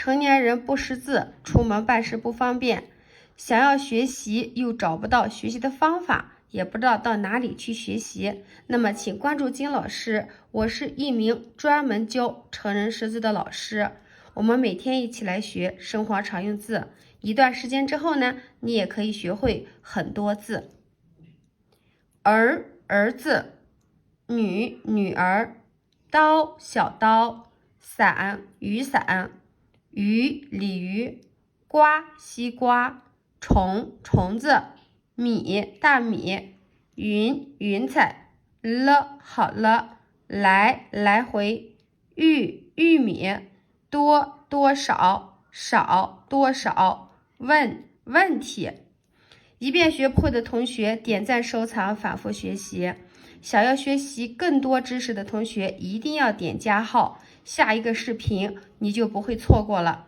成年人不识字，出门办事不方便，想要学习又找不到学习的方法，也不知道到哪里去学习，那么请关注金老师，我是一名专门教成人识字的老师，我们每天一起来学生活常用字，一段时间之后呢，你也可以学会很多字。儿，儿子；女，女儿；刀，小刀；伞，雨伞；鱼，鲤鱼；瓜，西瓜；虫，虫子；米，大米；云，云彩；了，好了；来，来回；玉，玉米；多，多少；少，多少；问，问题。一遍学不会的同学点赞收藏，反复学习。想要学习更多知识的同学一定要点加号，下一个视频你就不会错过了。